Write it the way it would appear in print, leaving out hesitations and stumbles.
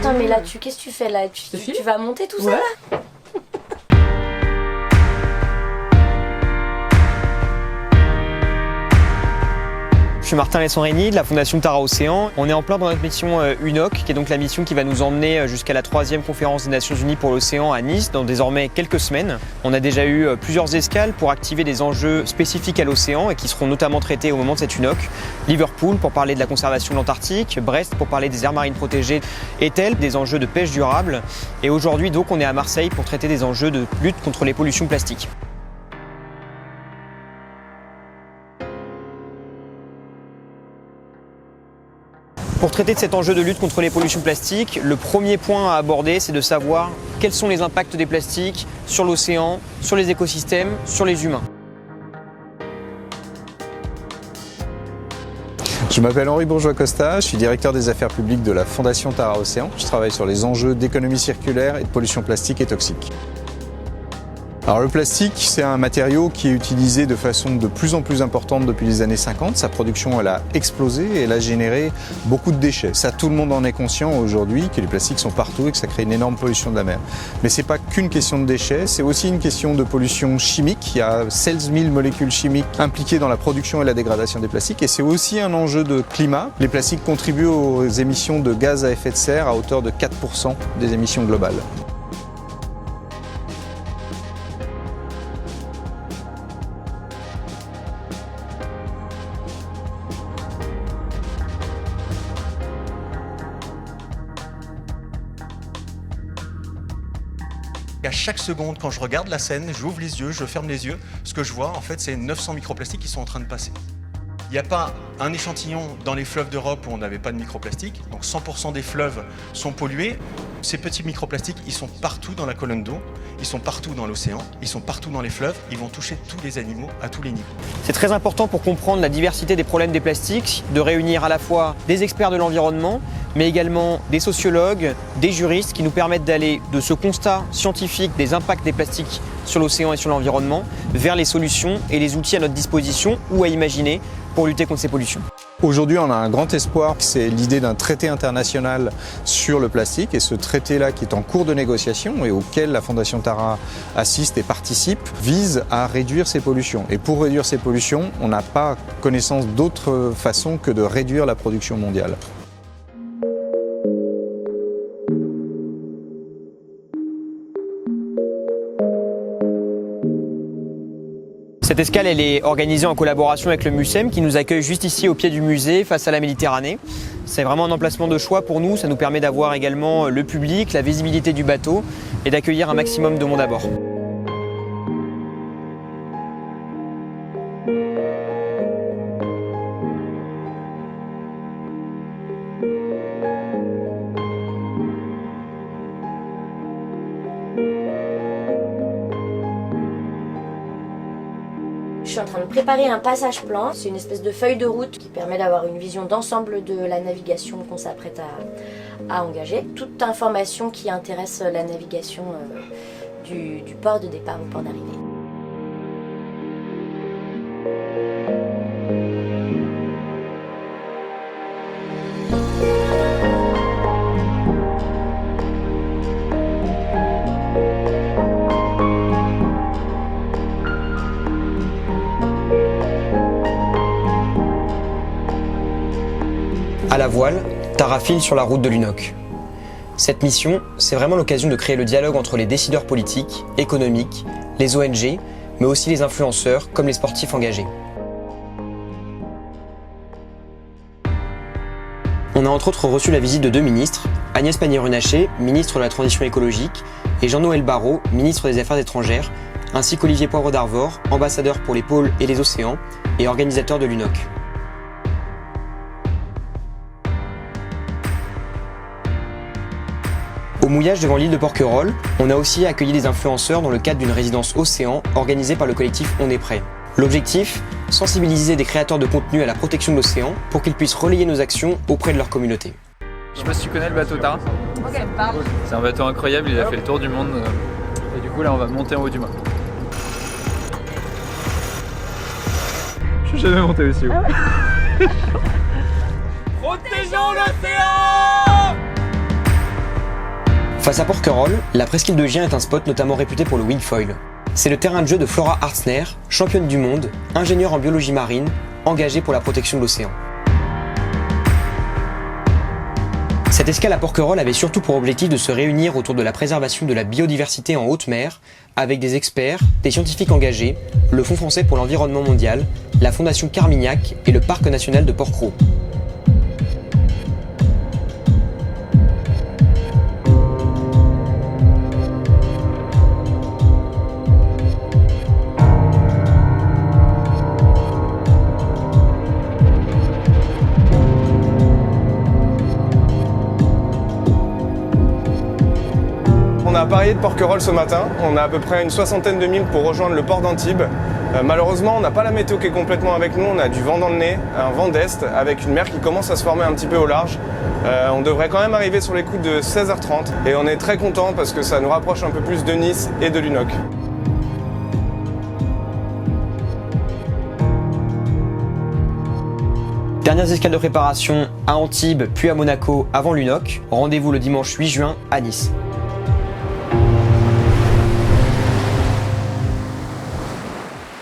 Attends, mais là, qu'est-ce que tu fais là? Tu vas monter tout ça là? Je suis Martin Lesson-Régny de la Fondation Tara Océan. On est en plein dans notre mission UNOC, qui est donc la mission qui va nous emmener jusqu'à la 3e conférence des Nations Unies pour l'océan à Nice dans désormais quelques semaines. On a déjà eu plusieurs escales pour activer des enjeux spécifiques à l'océan et qui seront notamment traités au moment de cette UNOC. Liverpool pour parler de la conservation de l'Antarctique, Brest pour parler des aires marines protégées, Etel des enjeux de pêche durable. Et aujourd'hui donc on est à Marseille pour traiter des enjeux de lutte contre les pollutions plastiques. Pour traiter de cet enjeu de lutte contre les pollutions plastiques, le premier point à aborder, c'est de savoir quels sont les impacts des plastiques sur l'océan, sur les écosystèmes, sur les humains. Je m'appelle Henri Bourgeois-Costa, je suis directeur des affaires publiques de la Fondation Tara Océan. Je travaille sur les enjeux d'économie circulaire et de pollution plastique et toxique. Alors le plastique, c'est un matériau qui est utilisé de façon de plus en plus importante depuis les années 50. Sa production, elle a explosé et elle a généré beaucoup de déchets. Ça, tout le monde en est conscient aujourd'hui, que les plastiques sont partout et que ça crée une énorme pollution de la mer. Mais c'est pas qu'une question de déchets, c'est aussi une question de pollution chimique. Il y a 16 000 molécules chimiques impliquées dans la production et la dégradation des plastiques. Et c'est aussi un enjeu de climat. Les plastiques contribuent aux émissions de gaz à effet de serre à hauteur de 4% des émissions globales. À chaque seconde, quand je regarde la scène, j'ouvre les yeux, je ferme les yeux, ce que je vois, en fait, c'est 900 microplastiques qui sont en train de passer. Il n'y a pas un échantillon dans les fleuves d'Europe où on n'avait pas de microplastiques, donc 100% des fleuves sont pollués. Ces petits microplastiques, ils sont partout dans la colonne d'eau, ils sont partout dans l'océan, ils sont partout dans les fleuves, ils vont toucher tous les animaux à tous les niveaux. C'est très important pour comprendre la diversité des problèmes des plastiques, de réunir à la fois des experts de l'environnement, mais également des sociologues, des juristes qui nous permettent d'aller de ce constat scientifique des impacts des plastiques sur l'océan et sur l'environnement vers les solutions et les outils à notre disposition ou à imaginer pour lutter contre ces pollutions. Aujourd'hui, on a un grand espoir, c'est l'idée d'un traité international sur le plastique. Et ce traité-là, qui est en cours de négociation et auquel la Fondation Tara assiste et participe, vise à réduire ces pollutions. Et pour réduire ces pollutions, on n'a pas connaissance d'autre façon que de réduire la production mondiale. Cette escale, elle est organisée en collaboration avec le MUCEM qui nous accueille juste ici au pied du musée face à la Méditerranée. C'est vraiment un emplacement de choix pour nous, ça nous permet d'avoir également le public, la visibilité du bateau et d'accueillir un maximum de monde à bord. Je suis en train de préparer un passage plan. C'est une espèce de feuille de route qui permet d'avoir une vision d'ensemble de la navigation qu'on s'apprête à engager. Toute information qui intéresse la navigation du port de départ au port d'arrivée. À la voile, Tara file sur la route de l'UNOC. Cette mission, c'est vraiment l'occasion de créer le dialogue entre les décideurs politiques, économiques, les ONG, mais aussi les influenceurs comme les sportifs engagés. On a entre autres reçu la visite de 2 ministres, Agnès Pannier-Runacher, ministre de la Transition écologique, et Jean-Noël Barrot, ministre des Affaires étrangères, ainsi qu'Olivier Poivre d'Arvor, ambassadeur pour les pôles et les océans, et organisateur de l'UNOC. Au mouillage devant l'île de Porquerolles, on a aussi accueilli des influenceurs dans le cadre d'une résidence océan organisée par le collectif On est prêt. L'objectif, sensibiliser des créateurs de contenu à la protection de l'océan pour qu'ils puissent relayer nos actions auprès de leur communauté. Je sais pas si tu connais le bateau Tara. Ok, parle. C'est un bateau incroyable, il a fait le tour du monde. Et du coup là on va monter en haut du mât. Je suis jamais monté aussi haut. Protégeons l'océan! Face à Porquerolles, la presqu'île de Gien est un spot notamment réputé pour le wingfoil. C'est le terrain de jeu de Flora Hartzner, championne du monde, ingénieure en biologie marine, engagée pour la protection de l'océan. Cette escale à Porquerolles avait surtout pour objectif de se réunir autour de la préservation de la biodiversité en haute mer, avec des experts, des scientifiques engagés, le Fonds français pour l'environnement mondial, la Fondation Carmignac et le Parc national de Porquerolles. On a appareillé de Porquerolles ce matin, on a à peu près une soixantaine de milles pour rejoindre le port d'Antibes. Malheureusement, on n'a pas la météo qui est complètement avec nous, on a du vent dans le nez, un vent d'est avec une mer qui commence à se former un petit peu au large. On devrait quand même arriver sur les coups de 16h30 et on est très content parce que ça nous rapproche un peu plus de Nice et de l'UNOC. Dernières escales de préparation à Antibes puis à Monaco avant l'UNOC. Rendez-vous le dimanche 8 juin à Nice.